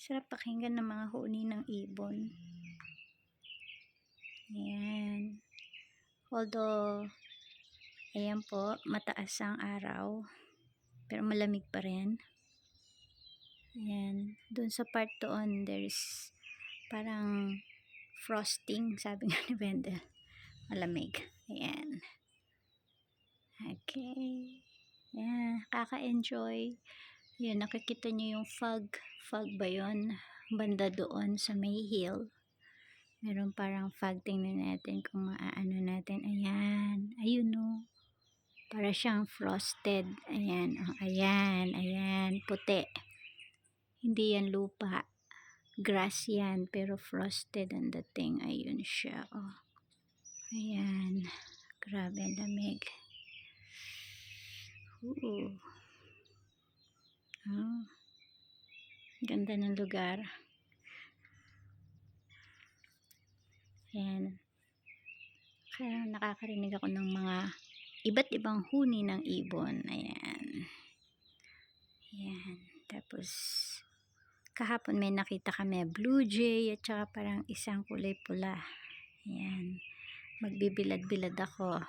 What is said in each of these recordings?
Sarap pakinggan ng mga huni ng ibon. Ayan. Although, ayan po, mataas ang araw, pero malamig pa rin. Ayan. Doon sa part doon, there's parang frosting, sabi nga ni Wendell. Malamig. Ayan. Okay. Ayan, kaka-enjoy. Ayan, nakikita nyo yung fog. Fog ba yun? Banda doon sa may hill. Meron parang fog. Tingnan natin kung maaano natin. Ayan. Ayun o. Para siyang frosted. Ayan. Oh, ayan. Ayan. Puti. Hindi yan lupa. Grass yan. Pero frosted ang dating. Ayun siya. Oh. Ayan. Grabe ang lamig. Ooh. Oh. Ganda ng lugar. Ayan. Kaya nakakarinig ako ng mga iba't ibang huni ng ibon. Ayan. Ayan. Tapos, kahapon may nakita kami blue jay at saka parang isang kulay pula. Ayan. Magbibilad-bilad ako.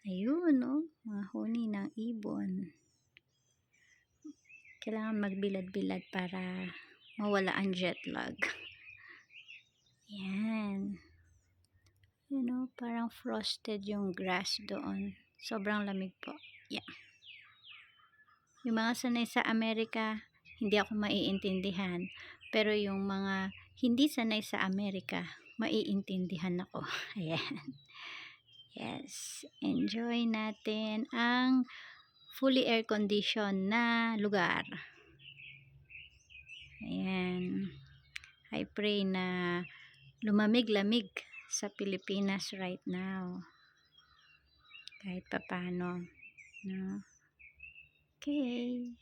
Ayun, oh. Mga huni ng ibon. Kailangan magbilad-bilad para mawala ang jet lag. Ayan. You know, parang frosted yung grass doon. Sobrang lamig po. Yeah. Yung mga sanay sa Amerika, hindi ako maiintindihan. Pero yung mga hindi sanay sa Amerika, maiintindihan ako. Ayan. Yes. Enjoy natin ang fully air condition na lugar. Ayan. I pray na lumamig-lamig sa Pilipinas right now. Kahit papano. No? Okay.